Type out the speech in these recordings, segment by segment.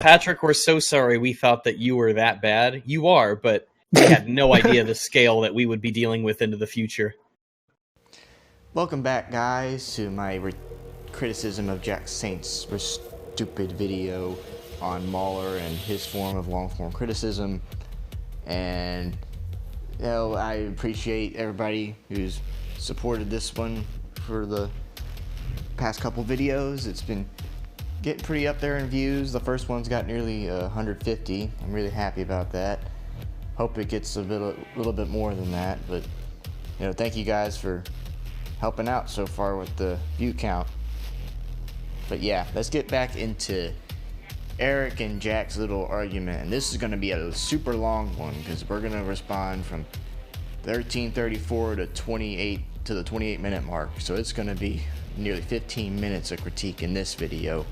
Patrick, we're so sorry we thought that you were that bad. You are, but we had no idea the scale that we would be dealing with into the future. Welcome back, guys, to my criticism of Jack Saint's stupid video on MauLer and his form of long-form criticism. And, you know, I appreciate everybody who's supported this one for the past couple videos. It's been getting pretty up there in views. The first one's got nearly 150. I'm really happy about that. Hope it gets a little bit more than that, but, you know, thank you guys for helping out so far with the view count. But yeah, let's get back into Eric and Jack's little argument, and this is going to be a super long one because we're going to respond from 13:34 to 28 to the 28-minute mark. So it's going to be nearly 15 minutes of critique in this video.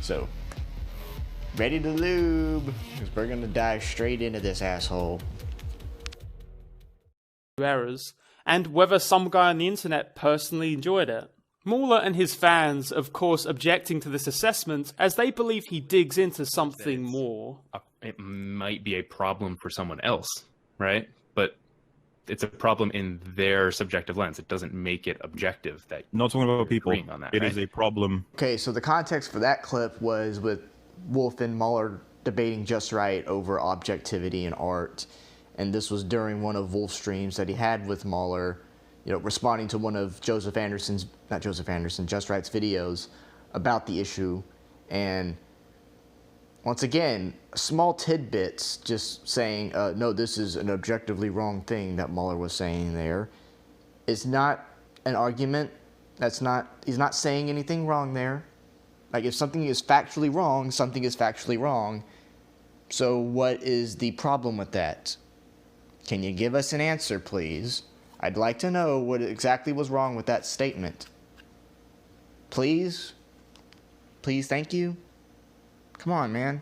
So ready to lube, because we're going to dive straight into this asshole. Errors, and whether some guy on the internet personally enjoyed it. MauLer and his fans, of course, objecting to this assessment as they believe he digs into something more. It might be a problem for someone else, right? But it's a problem in their subjective lens. It doesn't make it objective. That not talking about people. On that, it right? is a problem. Okay, so the context for that clip was with Wolf and MauLer debating just right over objectivity in art. And this was during one of Wolf's streams that he had with MauLer, you know, responding to one of Just Right's videos about the issue. And once again, small tidbits just saying, no, this is an objectively wrong thing that MauLer was saying there. It's not an argument. He's not saying anything wrong there. Like, if something is factually wrong, something is factually wrong. So what is the problem with that? Can you give us an answer, please? I'd like to know what exactly was wrong with that statement. Please? Please, thank you? Come on, man.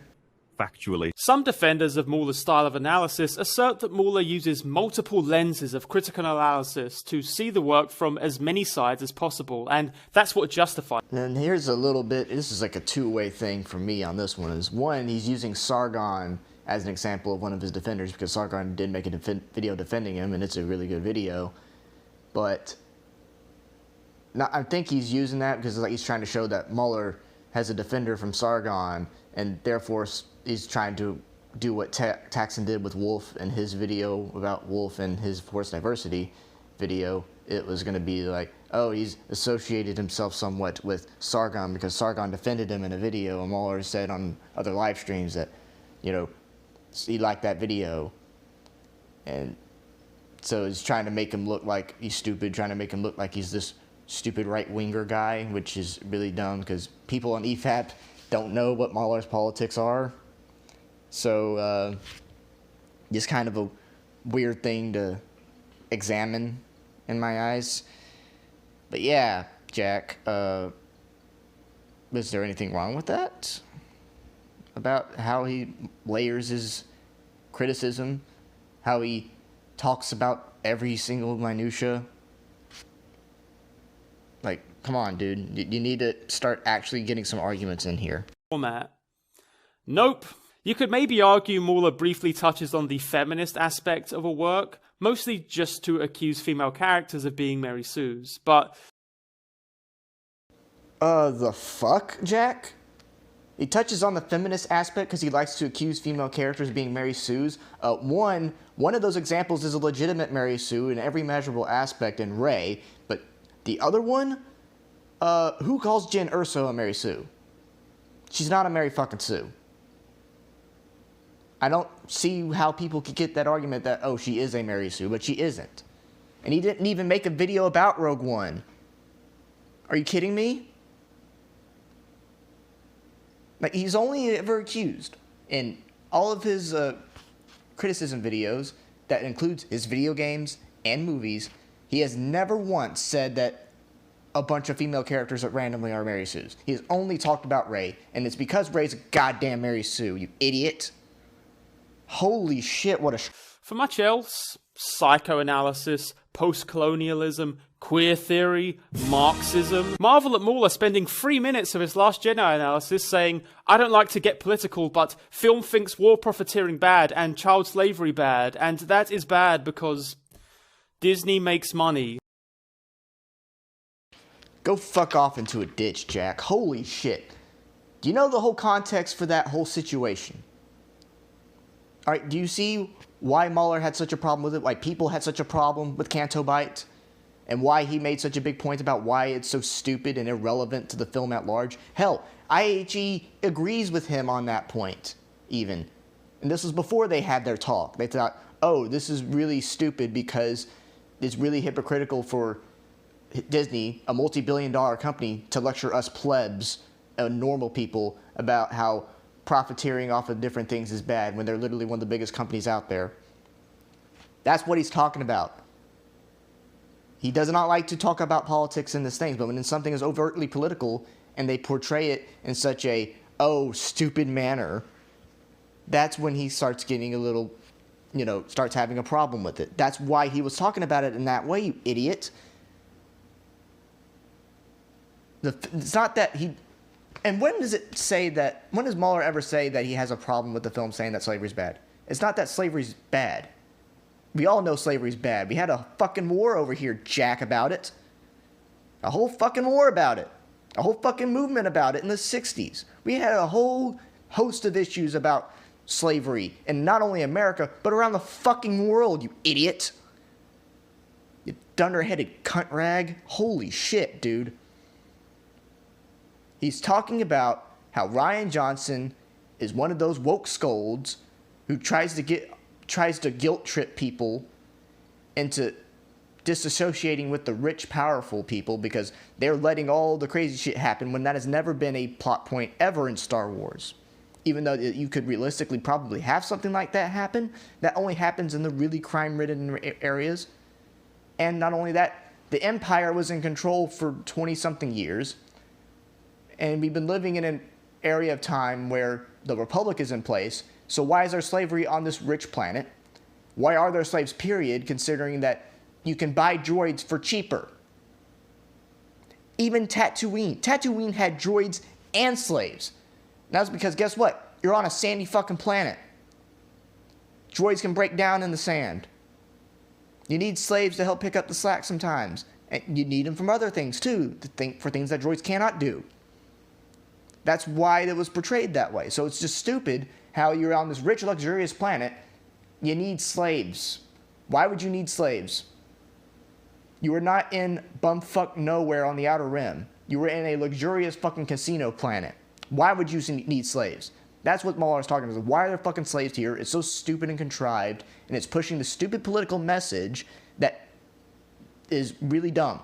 Factually. Some defenders of MauLer's style of analysis assert that MauLer uses multiple lenses of critical analysis to see the work from as many sides as possible, and that's what justifies. And here's a little bit, this is like a two-way thing for me on this one. Is one, he's using Sargon as an example of one of his defenders, because Sargon did make a video defending him, and it's a really good video. But I think he's using that because like he's trying to show that MauLer has a defender from Sargon, and therefore he's trying to do what Taxon did with Wolf in his video about Wolf and his forced diversity video. It was going to be like, oh, he's associated himself somewhat with Sargon because Sargon defended him in a video, and MauLer said on other live streams that, you know, he liked that video. And so he's trying to make him look like he's stupid, trying to make him look like he's this stupid right-winger guy, which is really dumb because people on EFAP don't know what MauLer's politics are. So just kind of a weird thing to examine in my eyes. But yeah, Jack, is there anything wrong with that? About how he layers his criticism, how he talks about every single minutia. Like, come on, dude. You need to start actually getting some arguments in here. Format. Nope. You could maybe argue MauLer briefly touches on the feminist aspect of a work, mostly just to accuse female characters of being Mary Sue's, but... The fuck, Jack? He touches on the feminist aspect because he likes to accuse female characters of being Mary Sue's. One of those examples is a legitimate Mary Sue in every measurable aspect in Ray, but the other one, who calls Jen Erso a Mary Sue? She's not a Mary fucking Sue. I don't see how people could get that argument that, oh, she is a Mary Sue, but she isn't. And he didn't even make a video about Rogue One. Are you kidding me? Like, he's only ever accused in all of his criticism videos, that includes his video games and movies, he has never once said that a bunch of female characters that randomly are Mary Sue's. He has only talked about Ray, and it's because Ray's a goddamn Mary Sue, you idiot. Holy shit, what a... For much else, psychoanalysis, post-colonialism, queer theory, Marxism. Marvel at MauLer spending 3 minutes of his Last Jedi analysis saying, I don't like to get political, but film thinks war profiteering bad and child slavery bad, and that is bad because Disney makes money. Go fuck off into a ditch, Jack. Holy shit. Do you know the whole context for that whole situation? Alright, do you see why MauLer had such a problem with it? Why people had such a problem with Canto Bight? And why he made such a big point about why it's so stupid and irrelevant to the film at large? Hell, IHE agrees with him on that point, even. And this was before they had their talk. They thought, oh, this is really stupid because it's really hypocritical for Disney, a multi-billion-dollar company, to lecture us plebs, normal people, about how profiteering off of different things is bad when they're literally one of the biggest companies out there. That's what he's talking about. He does not like to talk about politics in this thing, but when something is overtly political and they portray it in such a, oh, stupid manner, that's when he starts getting a little, starts having a problem with it. That's why he was talking about it in that way, you idiot. It's not that he... And when does MauLer ever say that he has a problem with the film saying that slavery's bad? It's not that slavery's bad. We all know slavery's bad. We had a fucking war over here, Jack, about it. A whole fucking war about it. A whole fucking movement about it in the 60s. We had a whole host of issues about slavery in not only America, but around the fucking world, you idiot. You dunderheaded cunt rag. Holy shit, dude. He's talking about how Rian Johnson is one of those woke scolds who tries to guilt trip people into disassociating with the rich, powerful people because they're letting all the crazy shit happen when that has never been a plot point ever in Star Wars. Even though you could realistically probably have something like that happen, that only happens in the really crime-ridden areas. And not only that, the Empire was in control for 20-something years. And we've been living in an area of time where the Republic is in place. So why is there slavery on this rich planet? Why are there slaves, period, considering that you can buy droids for cheaper? Even Tatooine. Tatooine had droids and slaves. And that's because, guess what? You're on a sandy fucking planet. Droids can break down in the sand. You need slaves to help pick up the slack sometimes. And you need them from other things, too, for things that droids cannot do. That's why it was portrayed that way. So it's just stupid how you're on this rich, luxurious planet. You need slaves. Why would you need slaves? You were not in bumfuck nowhere on the Outer Rim. You were in a luxurious fucking casino planet. Why would you need slaves? That's what MauLer is talking about. Why are there fucking slaves here? It's so stupid and contrived, and it's pushing the stupid political message that is really dumb.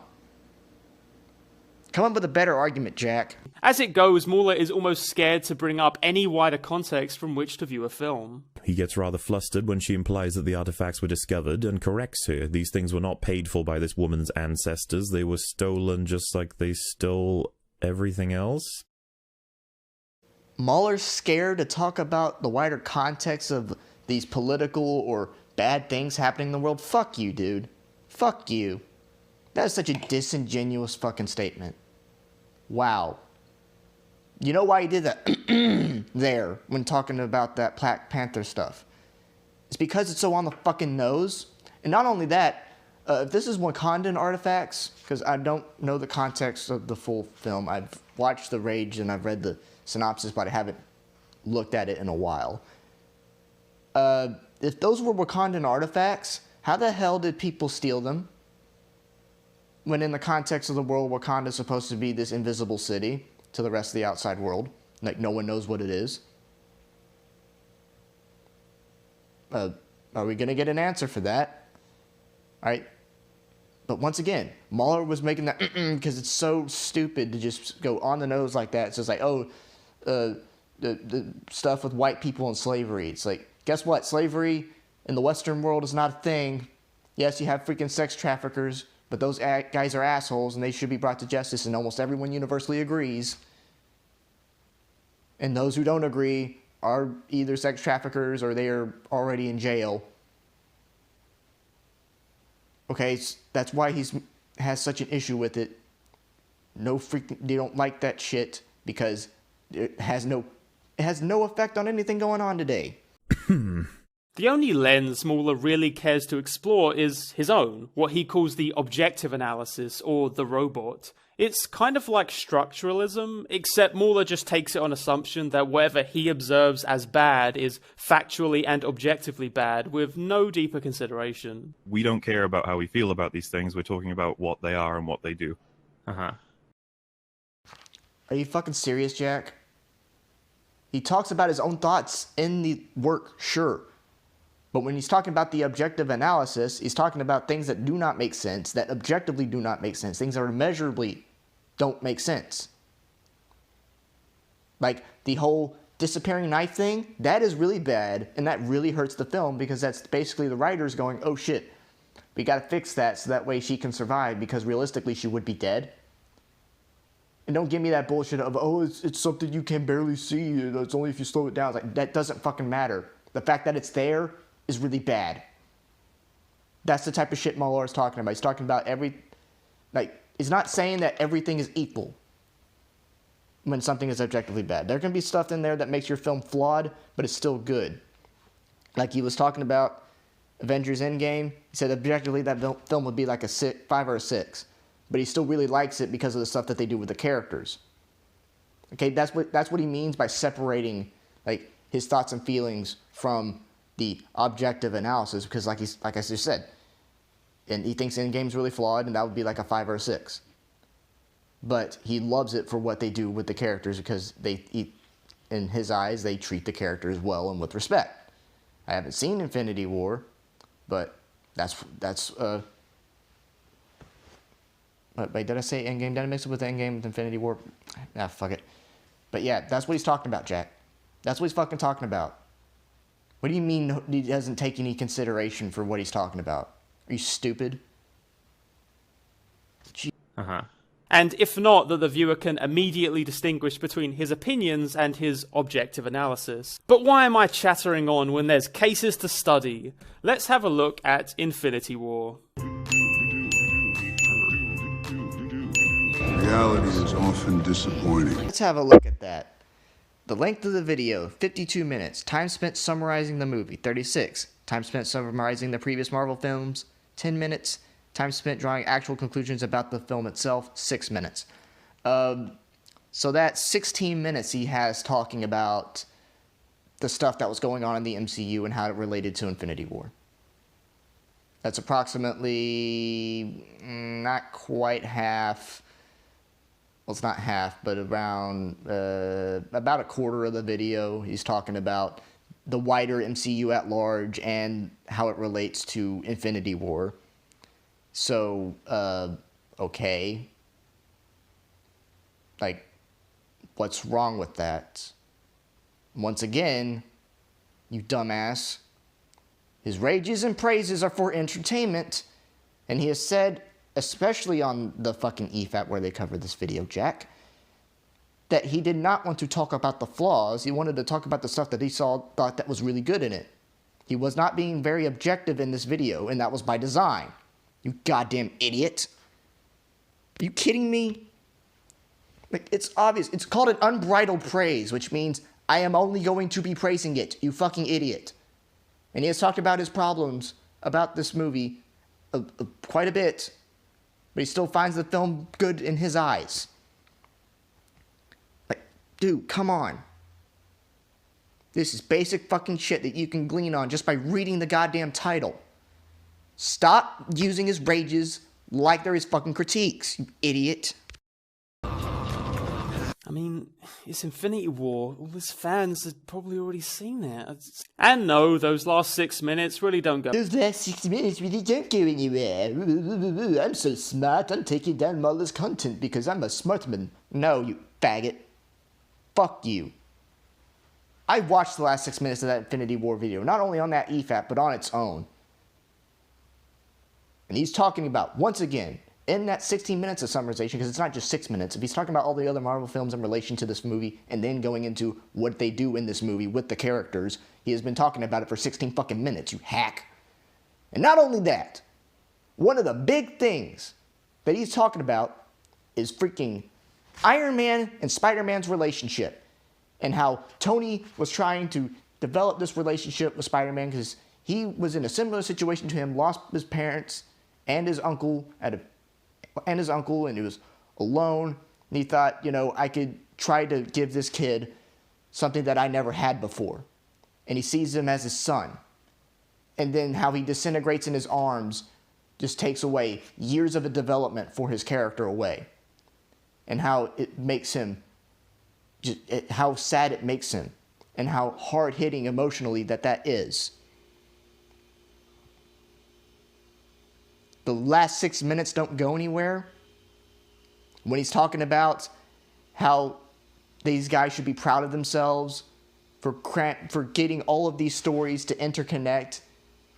Come up with a better argument, Jack. As it goes, MauLer is almost scared to bring up any wider context from which to view a film. He gets rather flustered when she implies that the artifacts were discovered and corrects her. These things were not paid for by this woman's ancestors. They were stolen just like they stole everything else. MauLer's scared to talk about the wider context of these political or bad things happening in the world. Fuck you, dude. Fuck you. That is such a disingenuous fucking statement. Wow. You know why he did that there when talking about that Black Panther stuff? It's because it's so on the fucking nose. And not only that, if this is Wakandan artifacts, because I don't know the context of the full film. I've watched The Rage and I've read the synopsis, but I haven't looked at it in a while. If those were Wakandan artifacts, how the hell did people steal them? When in the context of the world, Wakanda is supposed to be this invisible city to the rest of the outside world. Like, no one knows what it is. Are we going to get an answer for that? All right. But once again, MauLer was making that because it's so stupid to just go on the nose like that. It's just like, oh, the stuff with white people and slavery. It's like, guess what? Slavery in the Western world is not a thing. Yes, you have freaking sex traffickers, but those guys are assholes and they should be brought to justice, and almost everyone universally agrees. And those who don't agree are either sex traffickers or they are already in jail. Okay, that's why has such an issue with it. They don't like that shit because it has no effect on anything going on today. The only lens MauLer really cares to explore is his own, what he calls the objective analysis, or the robot. It's kind of like structuralism, except MauLer just takes it on assumption that whatever he observes as bad is factually and objectively bad, with no deeper consideration. We don't care about how we feel about these things, we're talking about what they are and what they do. Uh-huh. Are you fucking serious, Jack? He talks about his own thoughts in the work, sure. But when he's talking about the objective analysis, he's talking about things that do not make sense, that objectively do not make sense, things that are measurably don't make sense. Like the whole disappearing knife thing, that is really bad, and that really hurts the film because that's basically the writers going, oh shit, we gotta fix that so that way she can survive because realistically she would be dead. And don't give me that bullshit of, oh, it's something you can barely see, it's only if you slow it down. It's like, that doesn't fucking matter. The fact that it's there is really bad. That's the type of shit MauLer is talking about. He's talking about he's not saying that everything is equal when something is objectively bad. There can be stuff in there that makes your film flawed, but it's still good. Like he was talking about Avengers Endgame. He said objectively that film would be like a 5 or a 6. But he still really likes it because of the stuff that they do with the characters. Okay, that's what he means by separating like his thoughts and feelings from the objective analysis. Because like I just said, and he thinks Endgame's really flawed, and that would be like a 5 or a 6. But he loves it for what they do with the characters because in his eyes, they treat the characters well and with respect. I haven't seen Infinity War, but that's. Wait, did I say Endgame? Did I mix it with Endgame with Infinity War? Ah, fuck it. But yeah, that's what he's talking about, Jack. That's what he's fucking talking about. What do you mean he doesn't take any consideration for what he's talking about? Are you stupid? Uh-huh. And if not, that the viewer can immediately distinguish between his opinions and his objective analysis. But why am I chattering on when there's cases to study? Let's have a look at Infinity War. Reality is often disappointing. Let's have a look at that. The length of the video, 52 minutes. Time spent summarizing the movie, 36. Time spent summarizing the previous Marvel films, 10 minutes. Time spent drawing actual conclusions about the film itself, 6 minutes. So that's 16 minutes he has talking about the stuff that was going on in the MCU and how it related to Infinity War. That's approximately not quite half. Well, it's not half, but around about a quarter of the video. He's talking about the wider MCU at large and how it relates to Infinity War. So, okay. Like, what's wrong with that? Once again, you dumbass. His rages and praises are for entertainment, and he has said, especially on the fucking EFAT where they covered this video, Jack, that he did not want to talk about the flaws. He wanted to talk about the stuff that he thought that was really good in it. He was not being very objective in this video, and that was by design. You goddamn idiot. Are you kidding me? Like, it's obvious. It's called an unbridled praise, which means I am only going to be praising it, you fucking idiot. And he has talked about his problems about this movie quite a bit, but he still finds the film good in his eyes. Like, dude, come on. This is basic fucking shit that you can glean on just by reading the goddamn title. Stop using his rages like they're his fucking critiques, you idiot. I mean, it's Infinity War. All his fans have probably already seen it. And no, those last 6 minutes really don't go... Those last 6 minutes really don't go anywhere. I'm so smart, I'm taking down MauLer's content because I'm a smart man. No, you faggot. Fuck you. I watched the last 6 minutes of that Infinity War video, not only on that EFAT, but on its own. And he's talking about, once again, in that 16 minutes of summarization, because it's not just 6 minutes, if he's talking about all the other Marvel films in relation to this movie, and then going into what they do in this movie with the characters, he has been talking about it for 16 fucking minutes, you hack. And not only that, one of the big things that he's talking about is freaking Iron Man and Spider-Man's relationship, and how Tony was trying to develop this relationship with Spider-Man because he was in a similar situation to him, lost his parents and his uncle and he was alone. And he thought, you know, I could try to give this kid something that I never had before. And he sees him as his son. And then how he disintegrates in his arms just takes away years of a development for his character away. And how it makes him, how sad it makes him. And how hard-hitting emotionally that is. The last 6 minutes don't go anywhere. When he's talking about how these guys should be proud of themselves for getting all of these stories to interconnect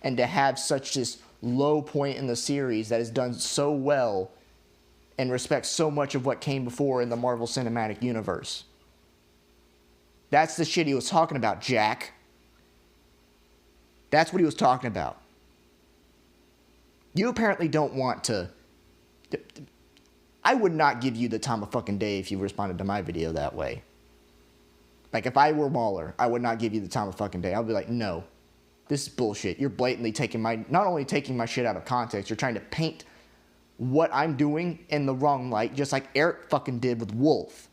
and to have such this low point in the series that is done so well and respects so much of what came before in the Marvel Cinematic Universe. That's the shit he was talking about, Jack. That's what he was talking about. You apparently don't want to... I would not give you the time of fucking day if you responded to my video that way. Like, if I were MauLer, I would not give you the time of fucking day. I would be like, no, this is bullshit. You're blatantly taking not only taking my shit out of context, you're trying to paint what I'm doing in the wrong light, just like Eric fucking did with Wolf.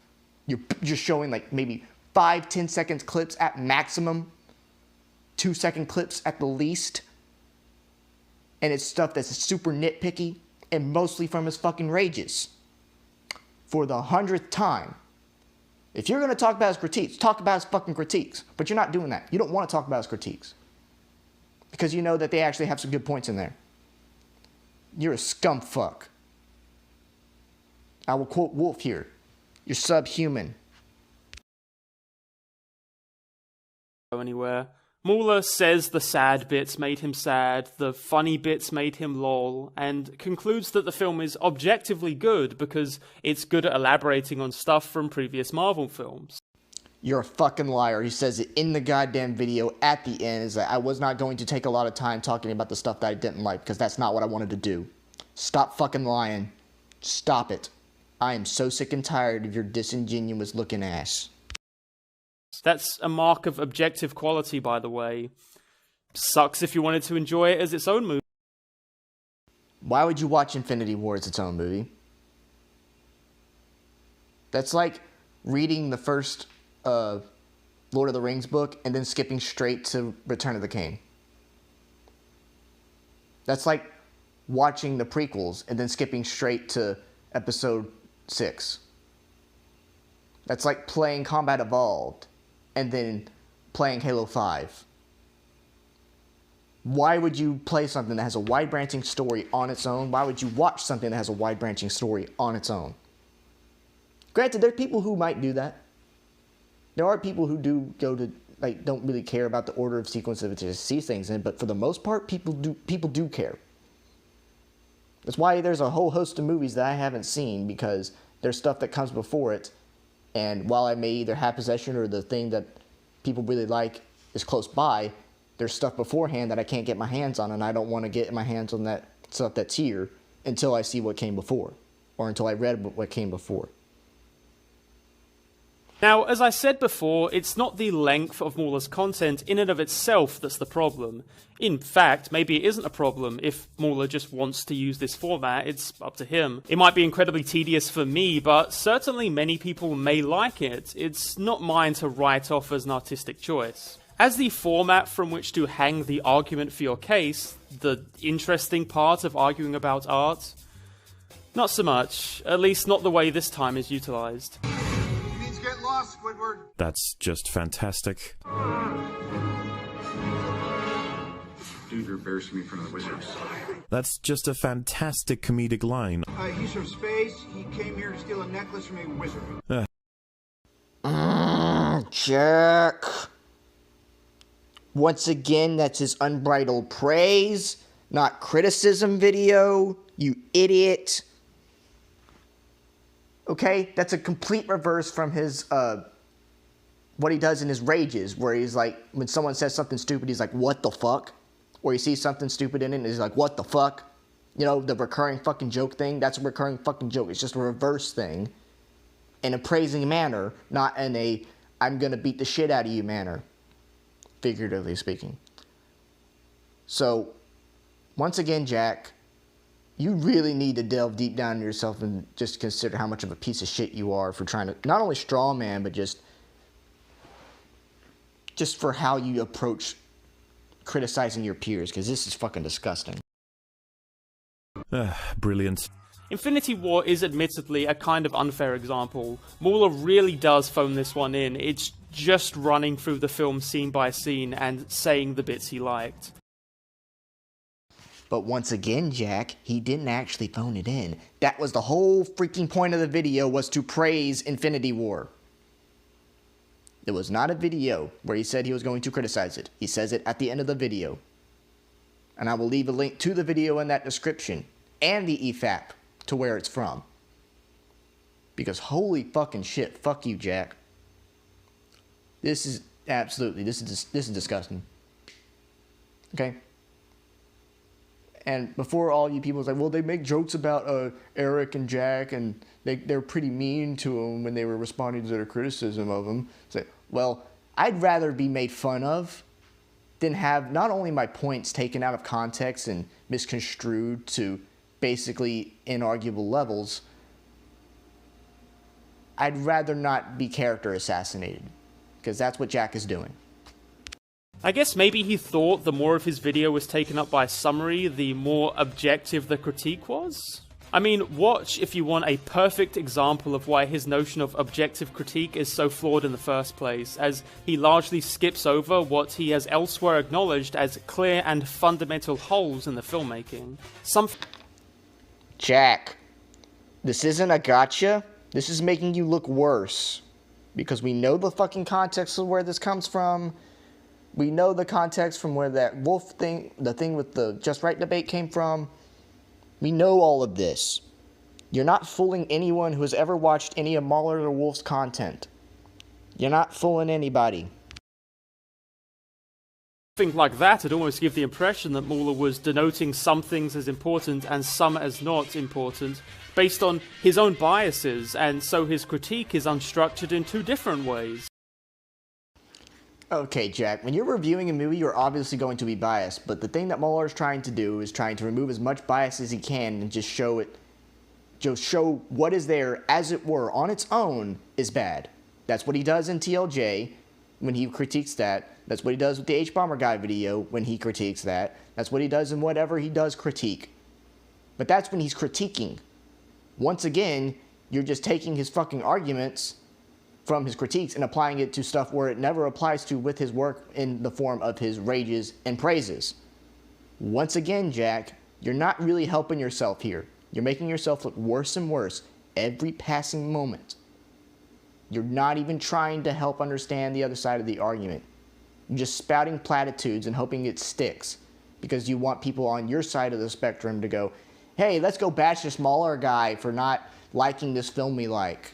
You're just showing like maybe 5-10 seconds clips at maximum, 2-second clips at the least. And it's stuff that's super nitpicky and mostly from his fucking rages. For the 100th time. If you're going to talk about his critiques, talk about his fucking critiques. But you're not doing that. You don't want to talk about his critiques. Because you know that they actually have some good points in there. You're a scum fuck. I will quote Wolf here. You're subhuman. Go anywhere. MauLer says the sad bits made him sad, the funny bits made him lol, and concludes that the film is objectively good because it's good at elaborating on stuff from previous Marvel films. You're a fucking liar. He says it in the goddamn video at the end, is that I was not going to take a lot of time talking about the stuff that I didn't like because that's not what I wanted to do. Stop fucking lying. Stop it. I am so sick and tired of your disingenuous looking ass. That's a mark of objective quality, by the way. Sucks if you wanted to enjoy it as its own movie. Why would you watch Infinity War as its own movie? That's like reading the first Lord of the Rings book and then skipping straight to Return of the King. That's like watching the prequels and then skipping straight to Episode 6. That's like playing Combat Evolved and then playing Halo 5. Why would you play something that has a wide-branching story on its own? Why would you watch something that has a wide-branching story on its own? Granted, there are people who might do that. There are people who do go to, like, don't really care about the order of sequence of it to see things in, but for the most part, people do care. That's why there's a whole host of movies that I haven't seen, because there's stuff that comes before it. And while I may either have possession or the thing that people really like is close by, there's stuff beforehand that I can't get my hands on, and I don't want to get my hands on that stuff that's here until I see what came before, or until I read what came before. Now, as I said before, it's not the length of MauLer's content in and of itself that's the problem. In fact, maybe it isn't a problem. If MauLer just wants to use this format, it's up to him. It might be incredibly tedious for me, but certainly many people may like it. It's not mine to write off as an artistic choice. As the format from which to hang the argument for your case, the interesting part of arguing about art, not so much. At least not the way this time is utilized. Get lost, Squidward. That's just fantastic. Dude, you're embarrassing me in front of the wizards. That's just a fantastic comedic line. He's from space. He came here to steal a necklace from a wizard. Jack. Once again, that's his unbridled praise, not criticism video, you idiot. Okay, that's a complete reverse from his, what he does in his rages, where he's like, when someone says something stupid, he's like, what the fuck? Or he sees something stupid in it, and he's like, what the fuck? You know, the recurring fucking joke thing, that's a recurring fucking joke. It's just a reverse thing in a praising manner, not in a I'm gonna beat the shit out of you manner, figuratively speaking. So, once again, Jack, you really need to delve deep down into yourself and just consider how much of a piece of shit you are for trying to not only straw man, but just for how you approach criticizing your peers, because this is fucking disgusting. Brilliant. Infinity War is admittedly a kind of unfair example. MauLer really does phone this one in. It's just running through the film scene by scene and saying the bits he liked. But once again, Jack, he didn't actually phone it in. That was the whole freaking point of the video, was to praise Infinity War. It was not a video where he said he was going to criticize it. He says it at the end of the video. And I will leave a link to the video in that description and the EFAP to where it's from. Because holy fucking shit, fuck you, Jack. This is disgusting. Okay? And before all you people was like, well, they make jokes about Eric and Jack, and they're pretty mean to him when they were responding to their criticism of him. It's like, well, I'd rather be made fun of than have not only my points taken out of context and misconstrued to basically inarguable levels. I'd rather not be character assassinated, because that's what Jack is doing. I guess maybe he thought the more of his video was taken up by a summary, the more objective the critique was? I mean, watch if you want a perfect example of why his notion of objective critique is so flawed in the first place, as he largely skips over what he has elsewhere acknowledged as clear and fundamental holes in the filmmaking. Jack, this isn't a gotcha. This is making you look worse. Because we know the fucking context of where this comes from. We know the context from where that wolf thing, the thing with the Just Right debate came from. We know all of this. You're not fooling anyone who has ever watched any of MauLer or Wolf's content. You're not fooling anybody. Something like that would almost give the impression that MauLer was denoting some things as important and some as not important, based on his own biases, and so his critique is unstructured in two different ways. Okay, Jack, when you're reviewing a movie, you're obviously going to be biased, but the thing that MauLer is trying to do is trying to remove as much bias as he can and just show what is there, as it were, on its own, is bad. That's what he does in TLJ when he critiques that. That's what he does with the H-Bomber Guy video when he critiques that. That's what he does in whatever he does critique. But that's when he's critiquing. Once again, you're just taking his fucking arguments from his critiques and applying it to stuff where it never applies to with his work in the form of his rages and praises. Once again, Jack, you're not really helping yourself here. You're making yourself look worse and worse every passing moment. You're not even trying to help understand the other side of the argument. You're just spouting platitudes and hoping it sticks because you want people on your side of the spectrum to go, hey, let's go bash this MauLer guy for not liking this film we like.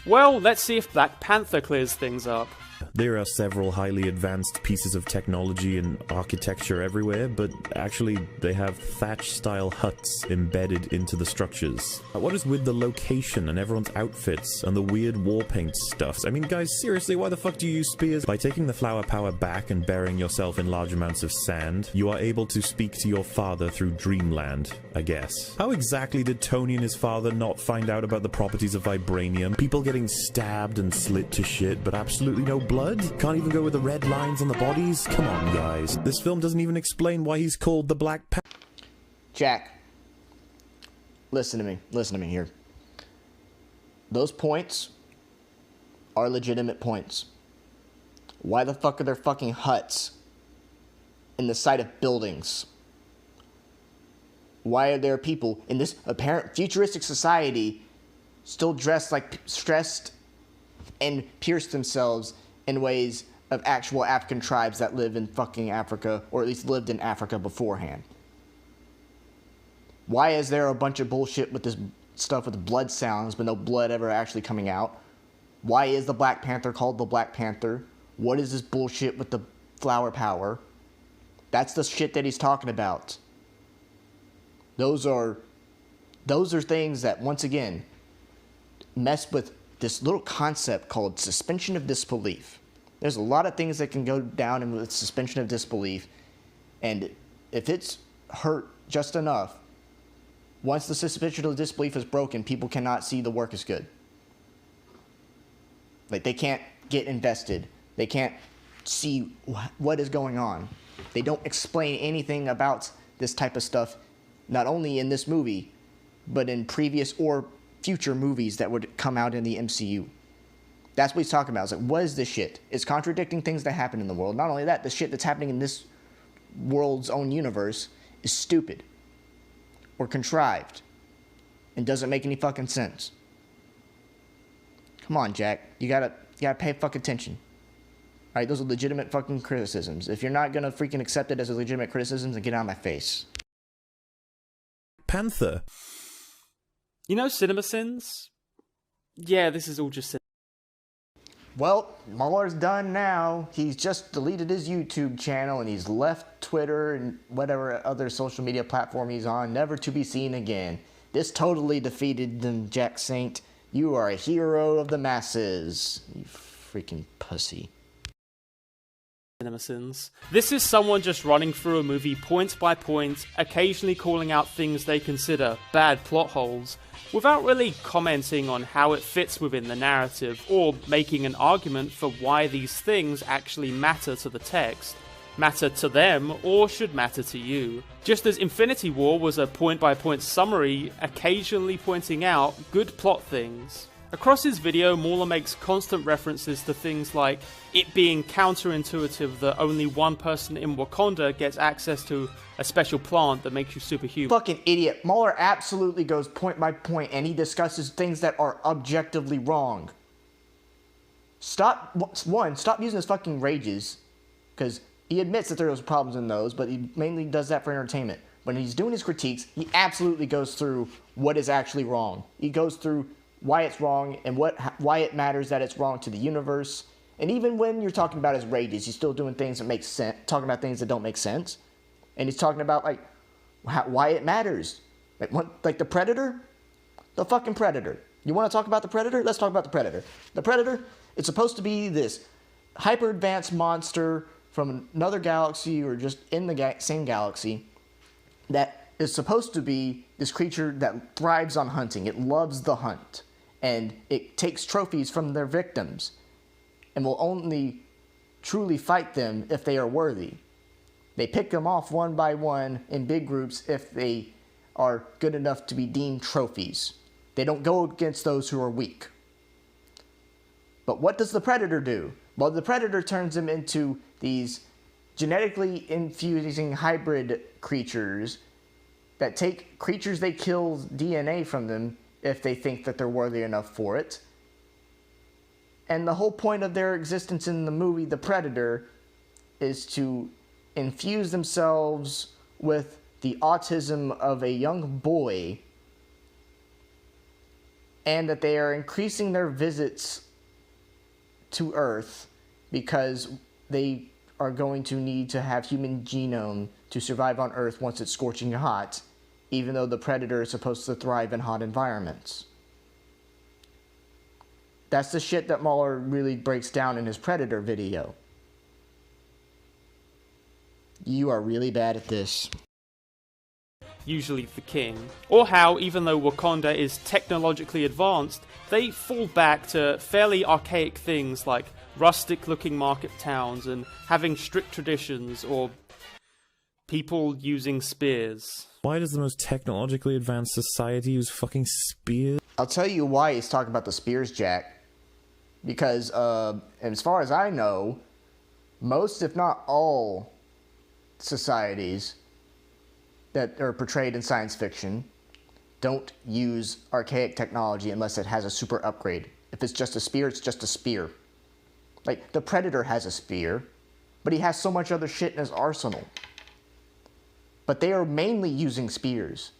Well, let's see if Black Panther clears things up. There are several highly advanced pieces of technology and architecture everywhere, but actually they have thatch-style huts embedded into the structures. What is with the location and everyone's outfits and the weird war paint stuff? I mean, guys, seriously, why the fuck do you use spears? By taking the flower power back and burying yourself in large amounts of sand, you are able to speak to your father through dreamland, I guess. How exactly did Tony and his father not find out about the properties of vibranium? People getting stabbed and slit to shit, but absolutely no blood? Can't even go with the red lines on the bodies? Come on, guys. This film doesn't even explain why he's called the Black Panther. Jack, listen to me. Listen to me here. Those points are legitimate points. Why the fuck are there fucking huts in the side of buildings? Why are there people in this apparent futuristic society still stressed and pierce themselves in ways of actual African tribes that live in fucking Africa, or at least lived in Africa beforehand? Why is there a bunch of bullshit with this stuff with blood sounds, but no blood ever actually coming out? Why is the Black Panther called the Black Panther? What is this bullshit with the flower power? That's the shit that he's talking about. Those are things that, once again, mess with this little concept called suspension of disbelief. There's a lot of things that can go down with suspension of disbelief, and if it's hurt just enough, once the suspension of disbelief is broken, people cannot see the work is good. Like, they can't get invested. They can't see what is going on. They don't explain anything about this type of stuff, not only in this movie, but in previous or future movies that would come out in the MCU. That's what he's talking about. It's like, what is this shit? It's contradicting things that happen in the world. Not only that, the shit that's happening in this world's own universe is stupid or contrived and doesn't make any fucking sense. Come on, Jack. You gotta pay fucking attention. Alright, those are legitimate fucking criticisms. If you're not gonna freaking accept it as a legitimate criticism, then get out of my face. Panther. You know CinemaSins? Yeah, this is all just Well, MauLer's done now. He's just deleted his YouTube channel and he's left Twitter and whatever other social media platform he's on, never to be seen again. This totally defeated them, Jack Saint. You are a hero of the masses. You freaking pussy. CinemaSins. This is someone just running through a movie point by point, occasionally calling out things they consider bad plot holes, without really commenting on how it fits within the narrative, or making an argument for why these things actually matter to the text, matter to them, or should matter to you. Just as Infinity War was a point-by-point summary, occasionally pointing out good plot things. Across his video, MauLer makes constant references to things like it being counterintuitive that only one person in Wakanda gets access to a special plant that makes you superhuman. Fucking idiot. MauLer absolutely goes point by point and he discusses things that are objectively wrong. Stop using his fucking rages, because he admits that there was problems in those, but he mainly does that for entertainment. When he's doing his critiques, he absolutely goes through what is actually wrong. He goes through why it's wrong and why it matters that it's wrong to the universe. And even when you're talking about his rages, he's still doing things that make sense, talking about things that don't make sense. And he's talking about like why it matters. Like the Predator? The fucking Predator. You want to talk about the Predator? Let's talk about the Predator. The Predator, it's supposed to be this hyper advanced monster from another galaxy or just in the same galaxy that is supposed to be this creature that thrives on hunting. It loves the hunt. And it takes trophies from their victims and will only truly fight them if they are worthy. They pick them off one by one in big groups if they are good enough to be deemed trophies. They don't go against those who are weak. But what does the Predator do? Well, the Predator turns them into these genetically infusing hybrid creatures that take creatures they kill's DNA from them if they think that they're worthy enough for it. And the whole point of their existence in the movie The Predator is to infuse themselves with the autism of a young boy, and that they are increasing their visits to Earth because they are going to need to have human genome to survive on Earth once it's scorching hot, even though the Predator is supposed to thrive in hot environments. That's the shit that MauLer really breaks down in his Predator video. You are really bad at this. Usually the king. Or how, even though Wakanda is technologically advanced, they fall back to fairly archaic things like rustic-looking market towns and having strict traditions, or people using spears. Why does the most technologically advanced society use fucking spears? I'll tell you why he's talking about the spears, Jack. Because, as far as I know, most, if not all, societies that are portrayed in science fiction don't use archaic technology unless it has a super upgrade. If it's just a spear, it's just a spear. Like, the Predator has a spear, but he has so much other shit in his arsenal. But they are mainly using spears.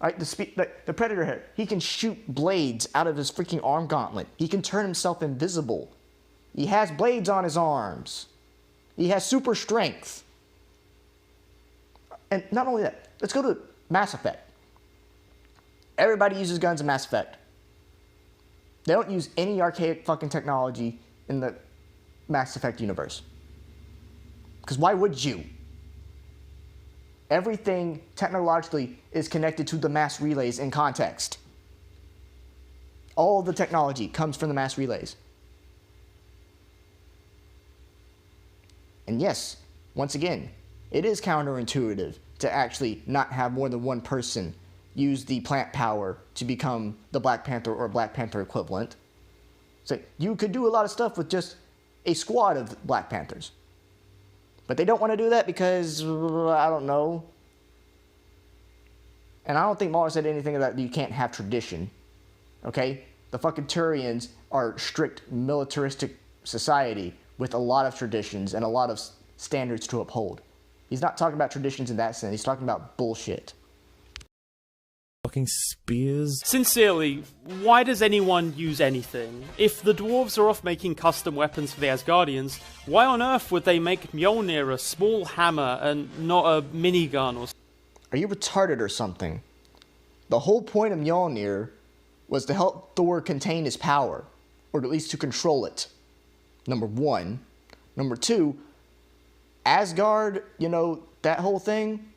Right, the Predator here, he can shoot blades out of his freaking arm gauntlet. He can turn himself invisible. He has blades on his arms. He has super strength. And not only that, let's go to Mass Effect. Everybody uses guns in Mass Effect. They don't use any archaic fucking technology in the Mass Effect universe. Because why would you? Everything technologically is connected to the mass relays in context. All the technology comes from the mass relays. And yes, once again, it is counterintuitive to actually not have more than one person use the plant power to become the Black Panther or Black Panther equivalent. So you could do a lot of stuff with just a squad of Black Panthers. But they don't want to do that because, I don't know. And I don't think MauLer said anything about you can't have tradition. Okay? The fucking Turians are strict militaristic society with a lot of traditions and a lot of standards to uphold. He's not talking about traditions in that sense. He's talking about bullshit. Fucking spears. Sincerely, why does anyone use anything? If the dwarves are off making custom weapons for the Asgardians, why on earth would they make Mjolnir a small hammer and not a minigun or something? Are you retarded or something? The whole point of Mjolnir was to help Thor contain his power, or at least to control it. Number one. Number two, Asgard, you know, that whole thing,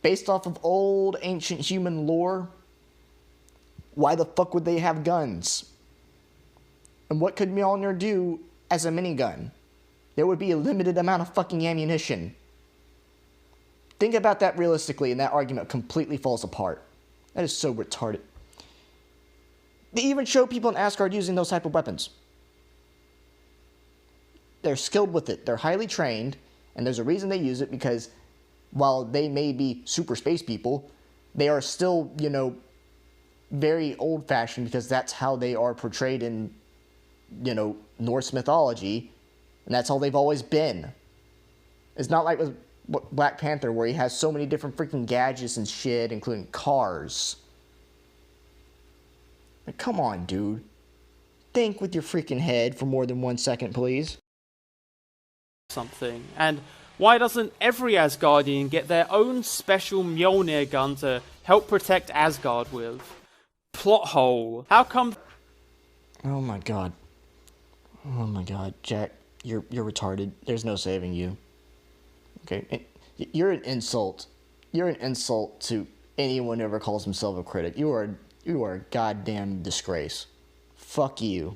based off of old ancient human lore, why the fuck would they have guns? And what could Mjolnir do as a minigun? There would be a limited amount of fucking ammunition. Think about that realistically, and that argument completely falls apart. That is so retarded. They even show people in Asgard using those type of weapons. They're skilled with it. They're highly trained, and there's a reason they use it, because while they may be super space people, they are still, you know, very old-fashioned, because that's how they are portrayed in, you know, Norse mythology, and that's how they've always been. It's not like with Black Panther, where he has so many different freaking gadgets and shit, including cars. Like, come on, dude. Think with your freaking head for more than 1 second, please. Something. And why doesn't every Asgardian get their own special Mjolnir gun to help protect Asgard with? Plot hole. How come... Oh my god. Oh my god, Jack. You're retarded. There's no saving you. Okay? You're an insult. You're an insult to anyone who ever calls himself a critic. You are a goddamn disgrace. Fuck you.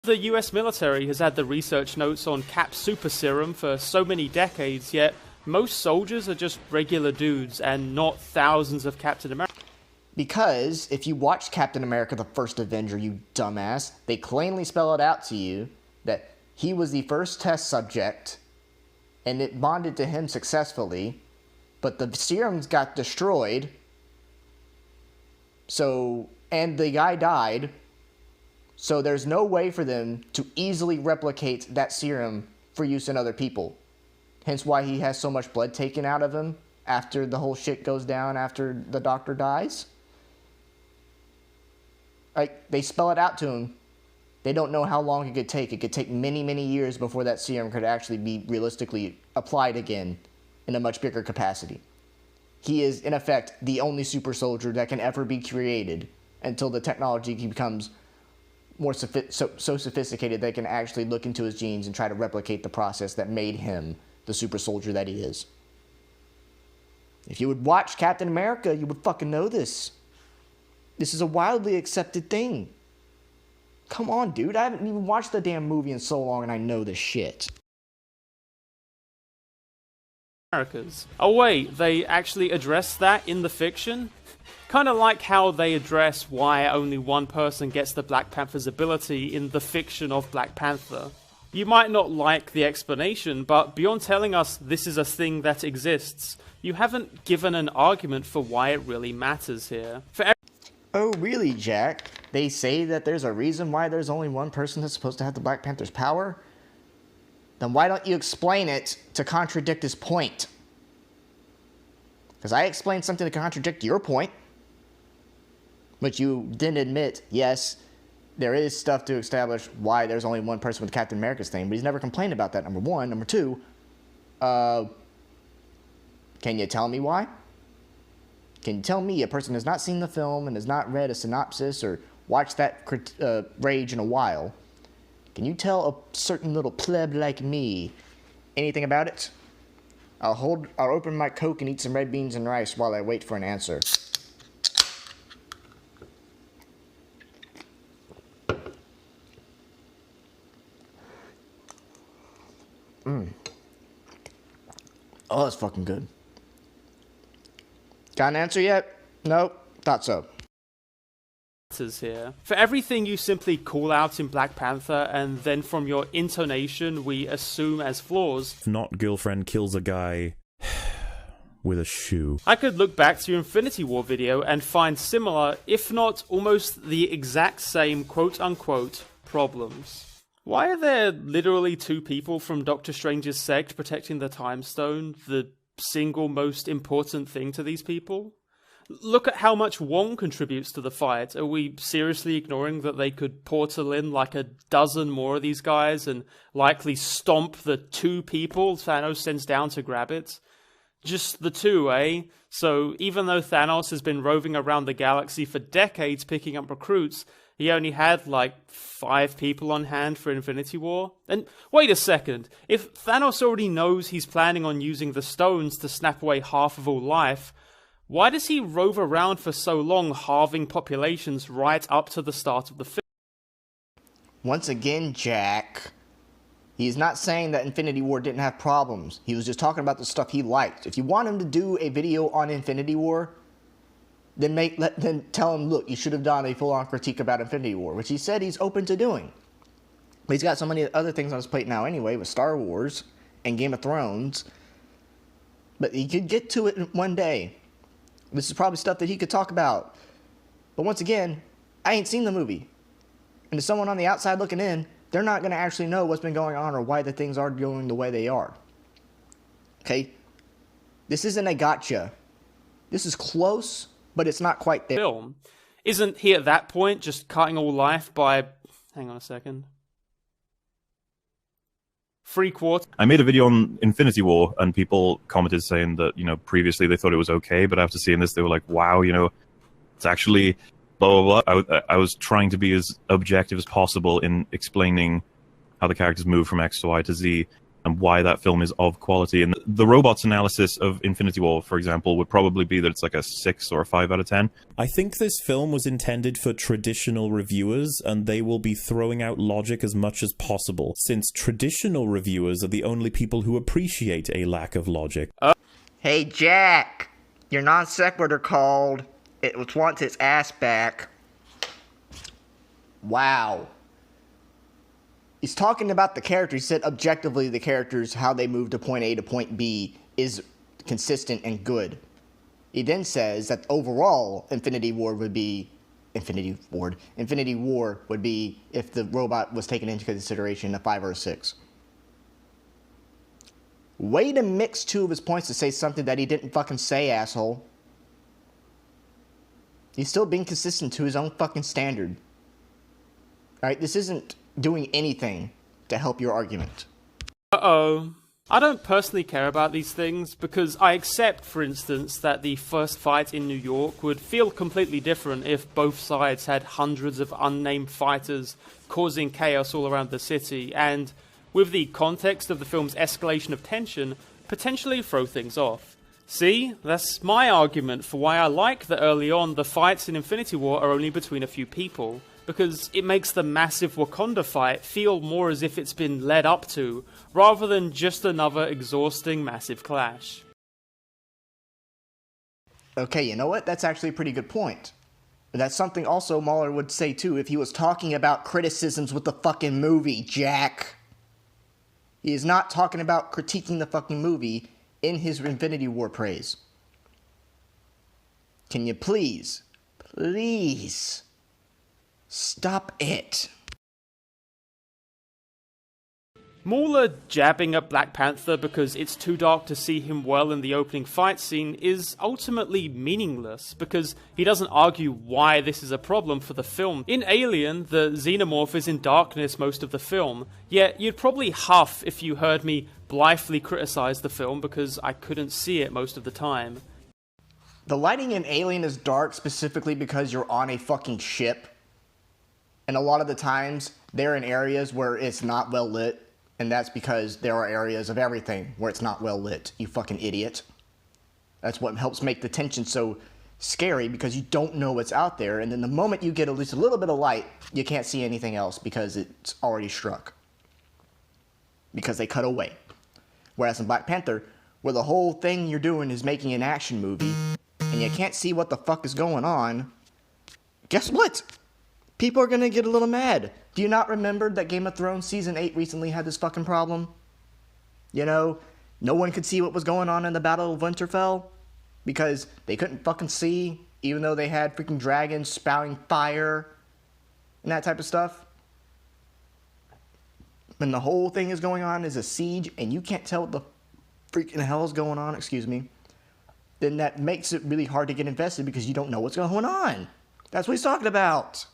The US military has had the research notes on Cap super serum for so many decades, yet most soldiers are just regular dudes and not thousands of Captain America. Because if you watch Captain America the First Avenger, you dumbass, they plainly spell it out to you that he was the first test subject and it bonded to him successfully, but the serums got destroyed. So, and the guy died. So there's no way for them to easily replicate that serum for use in other people. Hence why he has so much blood taken out of him after the whole shit goes down after the doctor dies. Like, they spell it out to him. They don't know how long it could take. It could take many, many years before that serum could actually be realistically applied again in a much bigger capacity. He is, in effect, the only super soldier that can ever be created until the technology becomes more so sophisticated they can actually look into his genes and try to replicate the process that made him the super soldier that he is. If you would watch Captain America, you would fucking know this. This is a wildly accepted thing. Come on, dude. I haven't even watched the damn movie in so long and I know this shit. Americas. Oh wait, they actually address that in the fiction? Kind of like how they address why only one person gets the Black Panther's ability in the fiction of Black Panther. You might not like the explanation, but beyond telling us this is a thing that exists, you haven't given an argument for why it really matters here. Oh, really, Jack? They say that there's a reason why there's only one person that's supposed to have the Black Panther's power? Then why don't you explain it to contradict his point? Because I explained something to contradict your point, but you didn't admit, yes, there is stuff to establish why there's only one person with Captain America's thing, but he's never complained about that, number one. Number two, can you tell me why? Can you tell me, a person who has not seen the film and has not read a synopsis or watched that rage in a while, can you tell a certain little pleb like me anything about it? I'll open my Coke and eat some red beans and rice while I wait for an answer. Oh, that's fucking good. Got an answer yet? Nope. Thought so. Here. For everything you simply call out in Black Panther, and then from your intonation we assume as flaws. If not, girlfriend kills a guy with a shoe. I could look back to your Infinity War video and find similar, if not almost the exact same quote-unquote problems. Why are there literally two people from Doctor Strange's sect protecting the Time Stone, the single most important thing to these people? Look at how much Wong contributes to the fight. Are we seriously ignoring that they could portal in like a dozen more of these guys and likely stomp the two people Thanos sends down to grab it? Just the two, eh? So even though Thanos has been roving around the galaxy for decades picking up recruits, he only had like 5 people on hand for Infinity War? And wait a second, if Thanos already knows he's planning on using the stones to snap away half of all life, why does he rove around for so long, halving populations right up to the start of the film? Once again, Jack, he's not saying that Infinity War didn't have problems. He was just talking about the stuff he liked. If you want him to do a video on Infinity War, then tell him, look, you should have done a full-on critique about Infinity War, which he said he's open to doing. But he's got so many other things on his plate now anyway, with Star Wars and Game of Thrones. But he could get to it one day. This is probably stuff that he could talk about. But once again, I ain't seen the movie. And to someone on the outside looking in, they're not going to actually know what's been going on or why the things are going the way they are. Okay? This isn't a gotcha. This is close, but it's not quite there. Film. Isn't he at that point just cutting all life by... Hang on a second. 3/4. I made a video on Infinity War, and people commented saying that, previously they thought it was okay, but after seeing this, they were like, wow, it's actually blah, blah, blah. I was trying to be as objective as possible in explaining how the characters move from X to Y to Z, and why that film is of quality. And the robots analysis of Infinity War, for example, would probably be that it's like a 6 or a 5 out of 10. I think this film was intended for traditional reviewers, and they will be throwing out logic as much as possible, since traditional reviewers are the only people who appreciate a lack of logic. Hey, Jack, your non sequitur called. It wants its ass back. Wow. He's talking about the characters. He said objectively the characters, how they move to point A to point B is consistent and good. He then says that overall Infinity War would be if the robot was taken into consideration a 5 or a 6. Way to mix two of his points to say something that he didn't fucking say, asshole. He's still being consistent to his own fucking standard. Alright, this isn't doing anything to help your argument. Uh-oh. I don't personally care about these things because I accept, for instance, that the first fight in New York would feel completely different if both sides had hundreds of unnamed fighters causing chaos all around the city and, with the context of the film's escalation of tension, potentially throw things off. See, that's my argument for why I like that early on the fights in Infinity War are only between a few people. Because it makes the massive Wakanda fight feel more as if it's been led up to, rather than just another exhausting massive clash. Okay, you know what? That's actually a pretty good point. That's something also MauLer would say too if he was talking about criticisms with the fucking movie, Jack. He is not talking about critiquing the fucking movie in his Infinity War praise. Can you please stop it. MauLer jabbing at Black Panther because it's too dark to see him well in the opening fight scene is ultimately meaningless, because he doesn't argue why this is a problem for the film. In Alien, the xenomorph is in darkness most of the film, yet you'd probably huff if you heard me blithely criticize the film because I couldn't see it most of the time. The lighting in Alien is dark specifically because you're on a fucking ship. And a lot of the times, they're in areas where it's not well lit. And that's because there are areas of everything where it's not well lit, you fucking idiot. That's what helps make the tension so scary, because you don't know what's out there. And then the moment you get at least a little bit of light, you can't see anything else because it's already struck. Because they cut away. Whereas in Black Panther, where the whole thing you're doing is making an action movie, and you can't see what the fuck is going on, guess what? People are gonna get a little mad. Do you not remember that Game of Thrones Season 8 recently had this fucking problem? You know, no one could see what was going on in the Battle of Winterfell because they couldn't fucking see, even though they had freaking dragons spouting fire and that type of stuff. When the whole thing is going on is a siege and you can't tell what the freaking hell is going on, then that makes it really hard to get invested because you don't know what's going on. That's what he's talking about.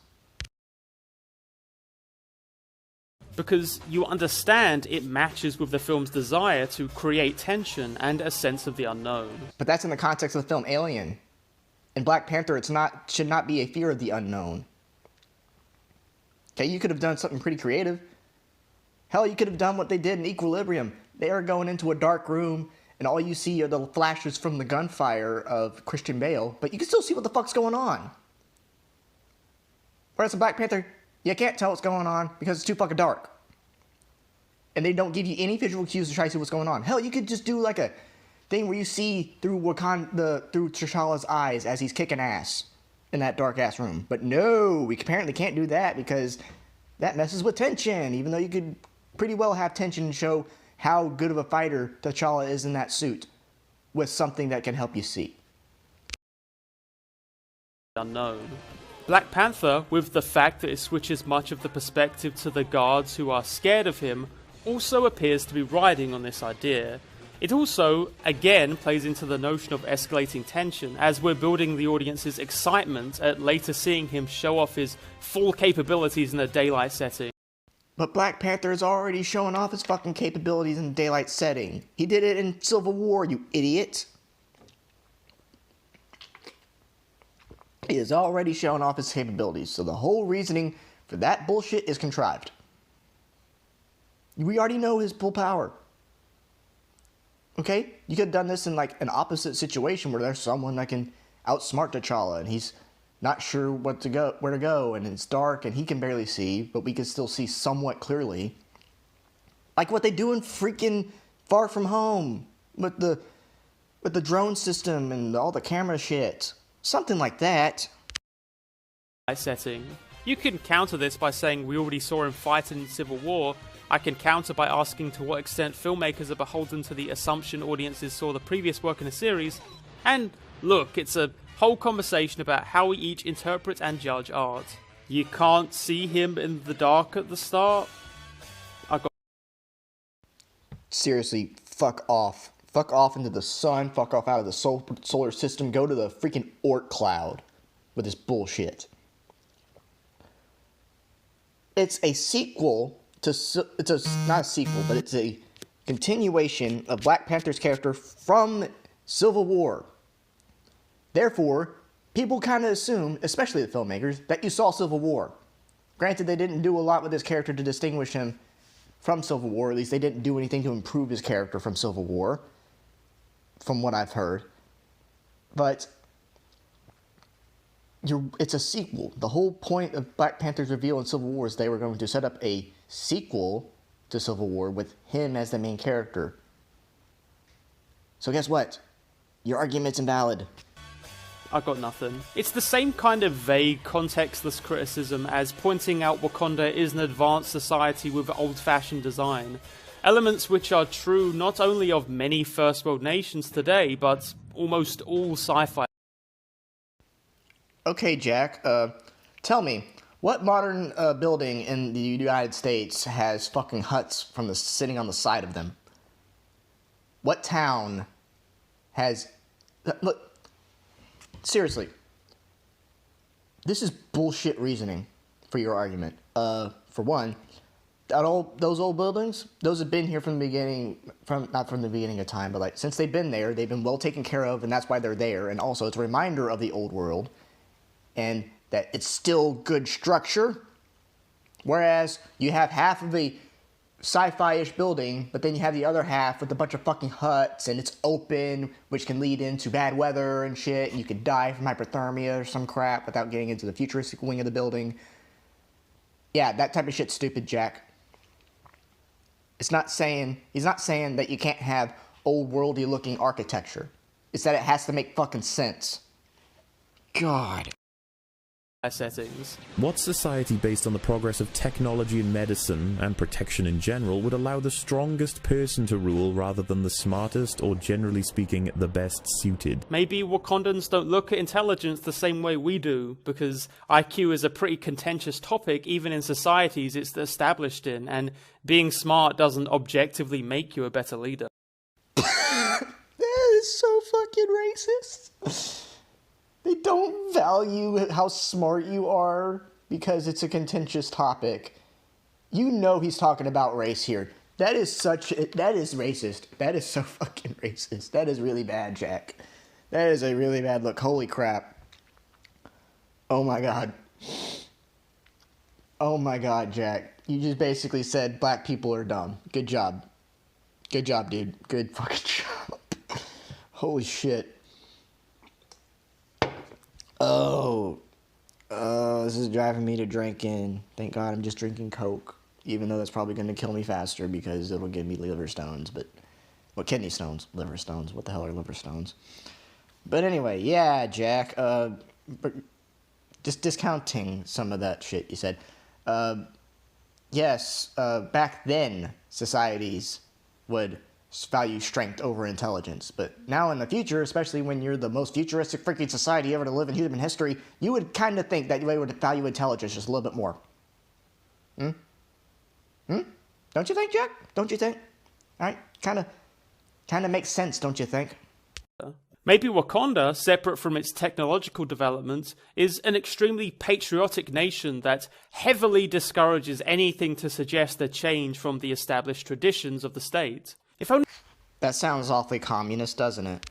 Because you understand it matches with the film's desire to create tension and a sense of the unknown. But that's in the context of the film Alien. In Black Panther, should not be a fear of the unknown. Okay, you could have done something pretty creative. Hell, you could have done what they did in Equilibrium. They are going into a dark room, and all you see are the flashes from the gunfire of Christian Bale, but you can still see what the fuck's going on. Whereas in Black Panther, you can't tell what's going on because it's too fucking dark. And they don't give you any visual cues to try to see what's going on. Hell, you could just do like a thing where you see through through T'Challa's eyes as he's kicking ass in that dark ass room. But no, we apparently can't do that because that messes with tension, even though you could pretty well have tension and show how good of a fighter T'Challa is in that suit with something that can help you see. Unknown. Black Panther, with the fact that it switches much of the perspective to the guards who are scared of him, also appears to be riding on this idea. It also, again, plays into the notion of escalating tension, as we're building the audience's excitement at later seeing him show off his full capabilities in a daylight setting. But Black Panther is already showing off his fucking capabilities in a daylight setting. He did it in Civil War, you idiot. He is already showing off his capabilities, so the whole reasoning for that bullshit is contrived. We already know his full power. Okay? You could have done this in like an opposite situation where there's someone that can outsmart T'Challa and he's not sure where to go, and it's dark and he can barely see, but we can still see somewhat clearly. Like what they do in freaking Far From Home with the drone system and all the camera shit. Something like that. Setting. You can counter this by saying we already saw him fight in Civil War. I can counter by asking to what extent filmmakers are beholden to the assumption audiences saw the previous work in a series. And look, it's a whole conversation about how we each interpret and judge art. You can't see him in the dark at the start? Seriously, fuck off. Fuck off into the sun, fuck off out of the solar system, go to the freaking Oort cloud with this bullshit. It's a sequel to, not a sequel, but it's a continuation of Black Panther's character from Civil War. Therefore, people kind of assume, especially the filmmakers, that you saw Civil War. Granted, they didn't do a lot with his character to distinguish him from Civil War, at least they didn't do anything to improve his character from Civil War. From what I've heard. But it's a sequel. The whole point of Black Panther's reveal in Civil War is they were going to set up a sequel to Civil War with him as the main character. So guess what? Your argument's invalid. I got nothing. It's the same kind of vague, contextless criticism as pointing out Wakanda is an advanced society with old-fashioned design. Elements which are true not only of many first world nations today, but almost all sci-fi. Okay, Jack, tell me, What modern building in the United States has fucking huts sitting on the side of them? What town has... Look, seriously. This is bullshit reasoning for your argument. For one, those old buildings, those have been here from the beginning, not from the beginning of time, but like since they've been there, they've been well taken care of, and that's why they're there. And also, it's a reminder of the old world, and that it's still good structure. Whereas you have half of a sci-fi-ish building, but then you have the other half with a bunch of fucking huts, and it's open, which can lead into bad weather and shit, and you could die from hypothermia or some crap without getting into the futuristic wing of the building. Yeah, that type of shit's stupid, Jack. He's not saying that you can't have old worldy looking architecture. It's that it has to make fucking sense. God. Settings. What society based on the progress of technology and medicine, and protection in general, would allow the strongest person to rule rather than the smartest, or generally speaking, the best suited? Maybe Wakandans don't look at intelligence the same way we do, because IQ is a pretty contentious topic even in societies it's established in, and being smart doesn't objectively make you a better leader. That is so fucking racist. They don't value how smart you are because it's a contentious topic. You know he's talking about race here. That is racist. That is so fucking racist. That is really bad, Jack. That is a really bad look. Holy crap. Oh my god. Oh my god, Jack. You just basically said black people are dumb. Good job. Good job, dude. Good fucking job. Holy shit. This is driving me to drinking. Thank God I'm just drinking Coke. Even though that's probably going to kill me faster because it'll give me liver stones. But, well, kidney stones. Liver stones. What the hell are liver stones? But anyway, yeah, Jack. Just discounting some of that shit you said. Yes, back then, societies would value strength over intelligence. But now in the future, especially when you're the most futuristic freaking society ever to live in human history, you would kind of think that you would value intelligence just a little bit more. Don't you think, Jack? Don't you think? All right, kind of makes sense, don't you think? Maybe Wakanda, separate from its technological development, is an extremely patriotic nation that heavily discourages anything to suggest a change from the established traditions of the state. If only that sounds awfully communist, doesn't it?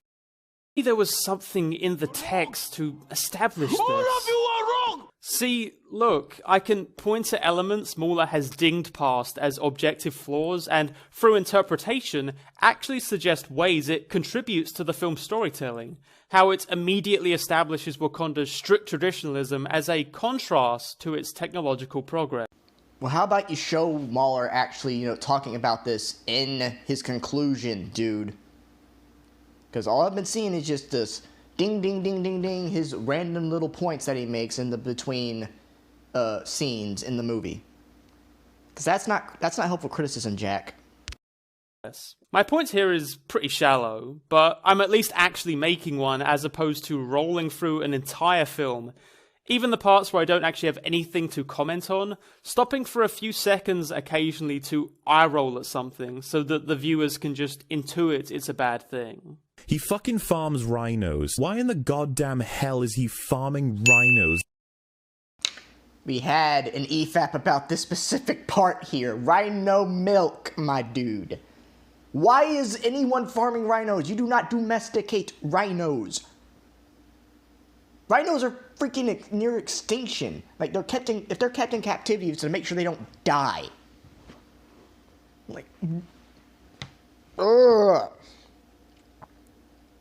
there was something in the text to establish this. You are wrong! See, look, I can point to elements MauLer has dinged past as objective flaws, and through interpretation, actually suggest ways it contributes to the film's storytelling. How it immediately establishes Wakanda's strict traditionalism as a contrast to its technological progress. Well, how about you show MauLer actually, talking about this in his conclusion, dude? Because all I've been seeing is just this ding, ding, ding, ding, ding, his random little points that he makes in the between scenes in the movie. Because that's not helpful criticism, Jack. Yes. My point here is pretty shallow, but I'm at least actually making one as opposed to rolling through an entire film. Even the parts where I don't actually have anything to comment on, stopping for a few seconds occasionally to eye roll at something so that the viewers can just intuit it's a bad thing. He fucking farms rhinos. Why in the goddamn hell is he farming rhinos? We had an EFAP about this specific part here. Rhino milk, my dude. Why is anyone farming rhinos? You do not domesticate rhinos. Rhinos are freaking near extinction. Like, if they're kept in captivity, it's to make sure they don't die. Like, ugh.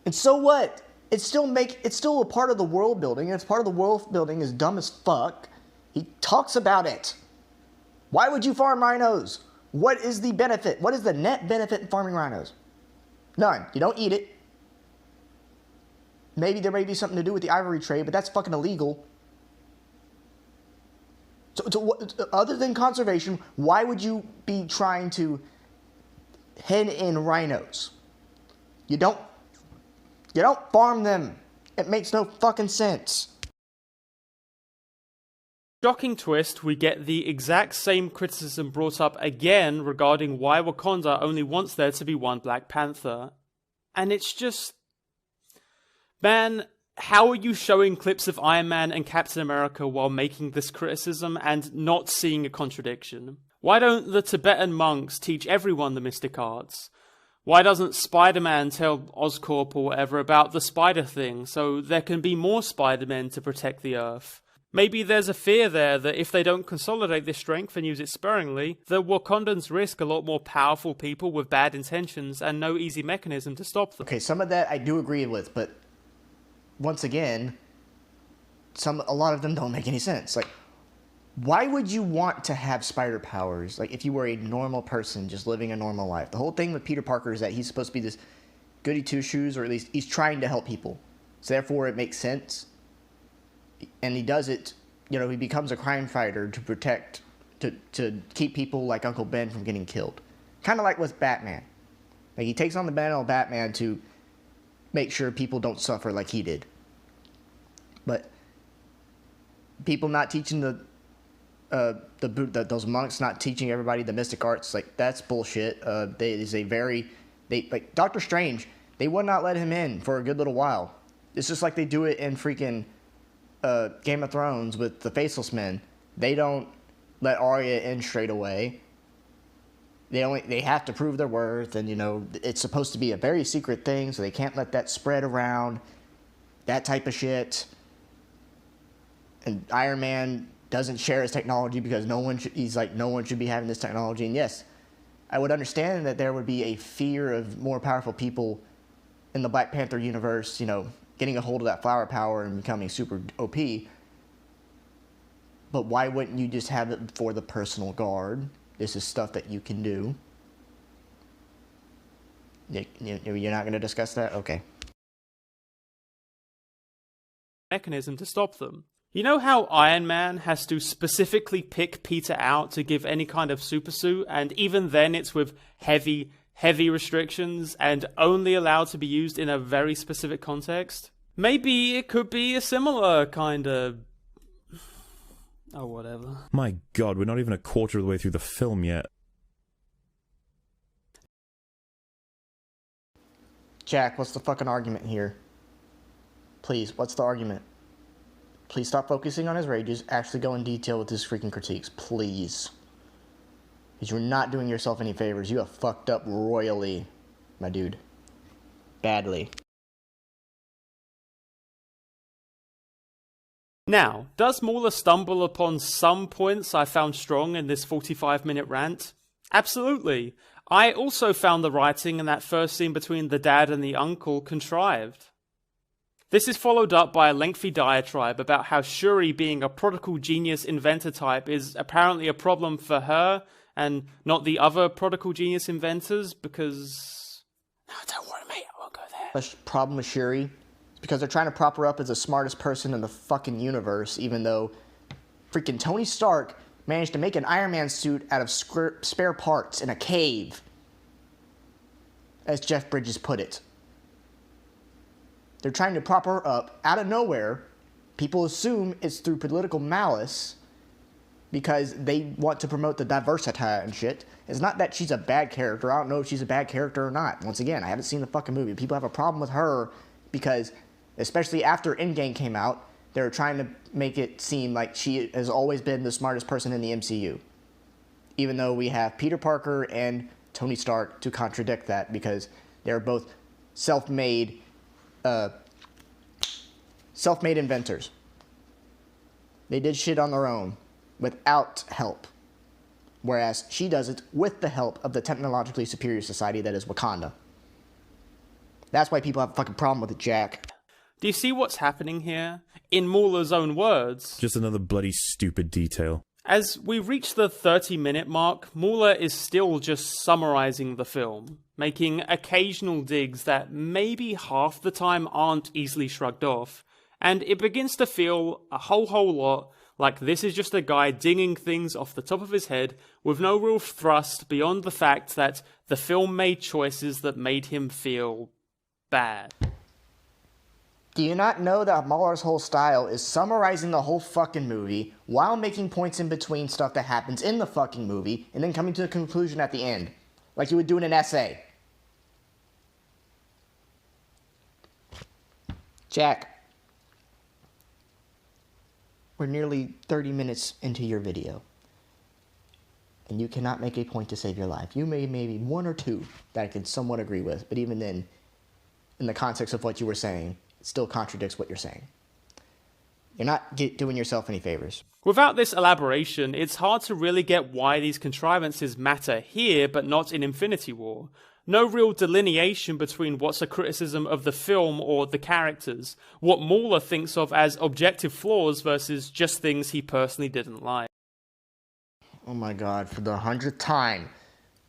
And so what? It's still a part of the world building, and it's part of the world building is dumb as fuck. He talks about it. Why would you farm rhinos? What is the benefit? What is the net benefit in farming rhinos? None. You don't eat it. Maybe there may be something to do with the ivory trade, but that's fucking illegal. So other than conservation, why would you be trying to hen in rhinos? You don't farm them. It makes no fucking sense. Shocking twist, we get the exact same criticism brought up again regarding why Wakanda only wants there to be one Black Panther. And it's just... Man, how are you showing clips of Iron Man and Captain America while making this criticism and not seeing a contradiction? Why don't the Tibetan monks teach everyone the mystic arts? Why doesn't Spider-Man tell Oscorp or whatever about the spider thing so there can be more Spider-Men to protect the Earth? Maybe there's a fear there that if they don't consolidate this strength and use it sparingly, the Wakandans risk a lot more powerful people with bad intentions and no easy mechanism to stop them. Okay, some of that I do agree with, but once again, a lot of them don't make any sense. Like, why would you want to have spider powers? Like, if you were a normal person just living a normal life. The whole thing with Peter Parker is that he's supposed to be this goody two-shoes, or at least he's trying to help people. So therefore, it makes sense. And he does it, he becomes a crime fighter to protect, to keep people like Uncle Ben from getting killed. Kind of like with Batman. Like, he takes on the mantle of Batman to make sure people don't suffer like he did. But people not teaching those monks not teaching everybody the mystic arts, like, that's bullshit. Like Doctor Strange, they would not let him in for a good little while. It's just like they do it in freaking Game of Thrones with the Faceless Men. They don't let Arya in straight away. They have to prove their worth, and it's supposed to be a very secret thing, so they can't let that spread around. That type of shit. And Iron Man doesn't share his technology because no one should be having this technology. And yes, I would understand that there would be a fear of more powerful people in the Black Panther universe, getting a hold of that flower power and becoming super OP. But why wouldn't you just have it for the personal guard? This is stuff that you can do. You're not going to discuss that? Okay. Mechanism to stop them. You know how Iron Man has to specifically pick Peter out to give any kind of super suit, and even then it's with heavy restrictions and only allowed to be used in a very specific context? Maybe it could be a similar kind of... Oh, whatever. My god, we're not even a quarter of the way through the film yet. Jack, what's the fucking argument here? Please, what's the argument? Please stop focusing on his rages. Actually go in detail with his freaking critiques. Please. Because you're not doing yourself any favors. You have fucked up royally, my dude. Badly. Now, does MauLer stumble upon some points I found strong in this 45-minute rant? Absolutely. I also found the writing in that first scene between the dad and the uncle contrived. This is followed up by a lengthy diatribe about how Shuri being a prodigal genius inventor type is apparently a problem for her and not the other prodigal genius inventors because... No, don't worry, mate, I won't go there. The problem with Shuri is because they're trying to prop her up as the smartest person in the fucking universe, even though freaking Tony Stark managed to make an Iron Man suit out of spare parts in a cave, as Jeff Bridges put it. They're trying to prop her up out of nowhere. People assume it's through political malice because they want to promote the diversity and shit. It's not that she's a bad character. I don't know if she's a bad character or not. Once again, I haven't seen the fucking movie. People have a problem with her because, especially after Endgame came out, they're trying to make it seem like she has always been the smartest person in the MCU. Even though we have Peter Parker and Tony Stark to contradict that because they're both self-made inventors. They did shit on their own without help. Whereas she does it with the help of the technologically superior society that is Wakanda. That's why people have a fucking problem with it, Jack. Do you see what's happening here? In MauLer's own words... Just another bloody stupid detail. As we reach the 30-minute mark, MauLer is still just summarizing the film, making occasional digs that maybe half the time aren't easily shrugged off, and it begins to feel a whole lot like this is just a guy dinging things off the top of his head with no real thrust beyond the fact that the film made choices that made him feel bad. Do you not know that MauLer's whole style is summarizing the whole fucking movie while making points in between stuff that happens in the fucking movie and then coming to a conclusion at the end, like you would do in an essay? Jack, we're nearly 30 minutes into your video, and you cannot make a point to save your life. You may maybe one or two that I can somewhat agree with, but even then, in the context of what you were saying, it still contradicts what you're saying. You're not doing yourself any favors. Without this elaboration, it's hard to really get why these contrivances matter here but not in Infinity War. No real delineation between what's a criticism of the film or the characters, what MauLer thinks of as objective flaws versus just things he personally didn't like. Oh my god, for the 100th time,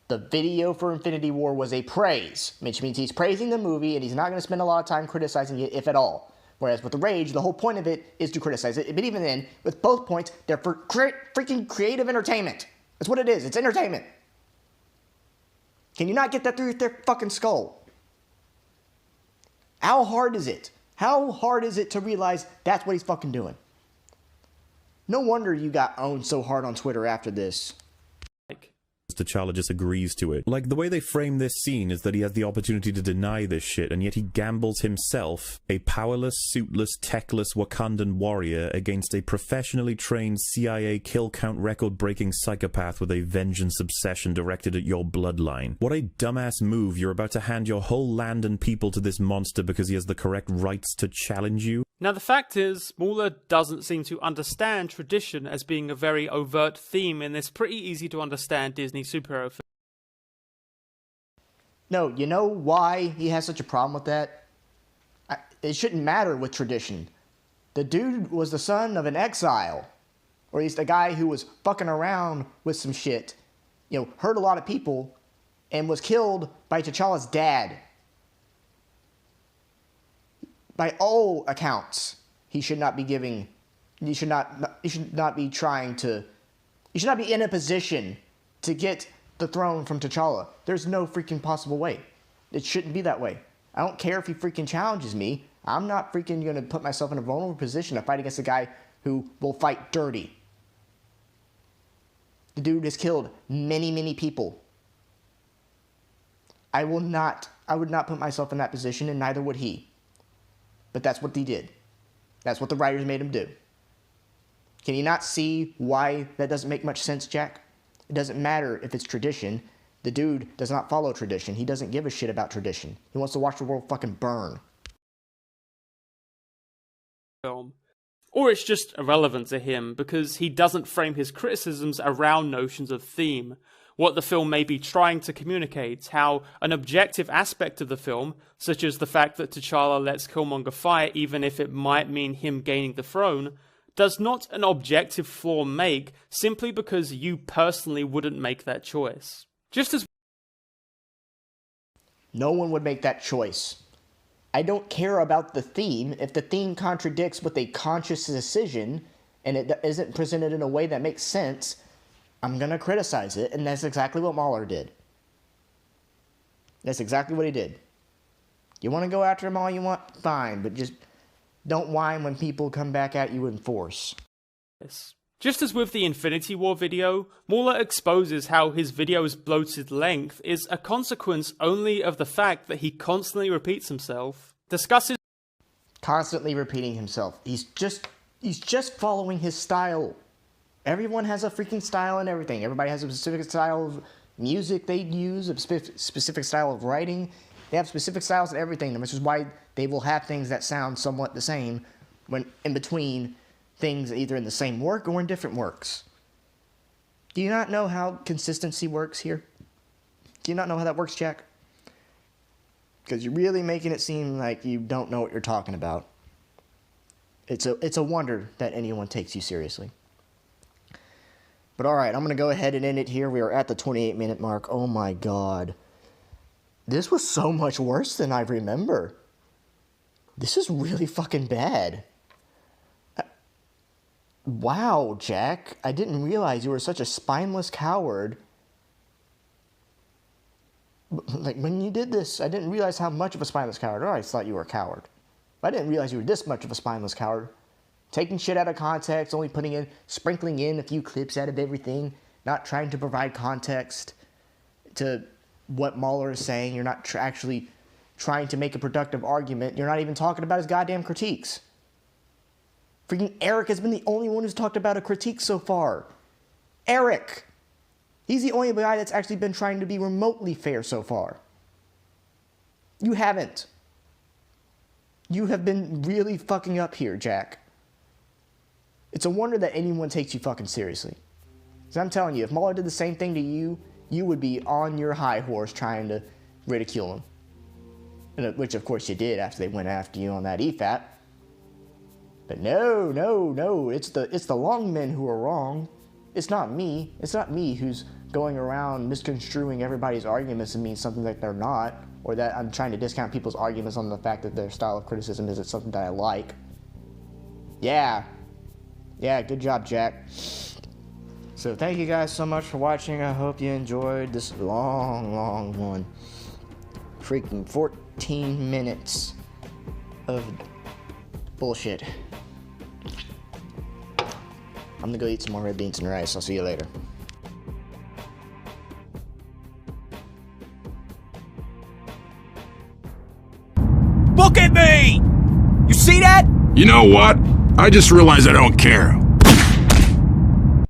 the video for Infinity War was a praise, which means he's praising the movie and he's not going to spend a lot of time criticizing it, if at all. Whereas with The Rage, the whole point of it is to criticize it. But even then, with both points, they're for freaking creative entertainment. That's what it is. It's entertainment. Can you not get that through their fucking skull? How hard is it? How hard is it to realize that's what he's fucking doing? No wonder you got owned so hard on Twitter after this. T'Challa just agrees to it. Like, the way they frame this scene is that he has the opportunity to deny this shit, and yet he gambles himself, a powerless, suitless, techless Wakandan warrior, against a professionally trained CIA kill-count record-breaking psychopath with a vengeance obsession directed at your bloodline. What a dumbass move. You're about to hand your whole land and people to this monster because he has the correct rights to challenge you? Now the fact is, MauLer doesn't seem to understand tradition as being a very overt theme in this pretty easy to understand Disney superhero film. No, you know why he has such a problem with that? It shouldn't matter with tradition. The dude was the son of an exile. Or he's the guy who was fucking around with some shit, you know, hurt a lot of people, and was killed by T'Challa's dad. By all accounts, he should not be in a position to get the throne from T'Challa. There's no freaking possible way. It shouldn't be that way. I don't care if he freaking challenges me. I'm not freaking going to put myself in a vulnerable position to fight against a guy who will fight dirty. The dude has killed many, many people. I would not put myself in that position, and neither would he. But that's what he did. That's what the writers made him do. Can you not see why that doesn't make much sense, Jack? It doesn't matter if it's tradition. The dude does not follow tradition. He doesn't give a shit about tradition. He wants to watch the world fucking burn. Film. Or it's just irrelevant to him because he doesn't frame his criticisms around notions of theme, what the film may be trying to communicate, how an objective aspect of the film, such as the fact that T'Challa lets Killmonger fight even if it might mean him gaining the throne, does not an objective flaw make simply because you personally wouldn't make that choice. Just as no one would make that choice. I don't care about the theme. If the theme contradicts with a conscious decision and it isn't presented in a way that makes sense, I'm going to criticize it, and that's exactly what MauLer did. That's exactly what he did. You want to go after him all you want? Fine, but just don't whine when people come back at you in force. Just as with the Infinity War video, MauLer exposes how his video's bloated length is a consequence only of the fact that he constantly repeats himself, discusses... Constantly repeating himself. He's just following his style. Everyone has a freaking style and everything. Everybody has a specific style of music they use, a specific style of writing. They have specific styles and everything, which is why they will have things that sound somewhat the same when in between things either in the same work or in different works. Do you not know how consistency works here? Do you not know how that works, Jack? Because you're really making it seem like you don't know what you're talking about. It's a wonder that anyone takes you seriously. But alright, I'm going to go ahead and end it here. We are at the 28-minute mark. Oh my god. This was so much worse than I remember. This is really fucking bad. Wow, Jack. I didn't realize you were such a spineless coward. Like, when you did this, I didn't realize how much of a spineless coward. I always thought you were a coward. But I didn't realize you were this much of a spineless coward. Taking shit out of context, only sprinkling in a few clips out of everything, not trying to provide context to what MauLer is saying. You're not actually trying to make a productive argument. You're not even talking about his goddamn critiques. Freaking Eric has been the only one who's talked about a critique so far. Eric! He's the only guy that's actually been trying to be remotely fair so far. You haven't. You have been really fucking up here, Jack. It's a wonder that anyone takes you fucking seriously. Because I'm telling you, if MauLer did the same thing to you, you would be on your high horse trying to ridicule him. Which, of course, you did after they went after you on that EFAP. But no, it's the longmen who are wrong. It's not me. It's not me who's going around misconstruing everybody's arguments and means something that they're not, or that I'm trying to discount people's arguments on the fact that their style of criticism isn't something that I like. Yeah, good job, Jack. So thank you guys so much for watching. I hope you enjoyed this long one. Freaking 14 minutes of bullshit. I'm gonna go eat some more red beans and rice. I'll see you later. Look at me! You see that? You know what? I just realized I don't care.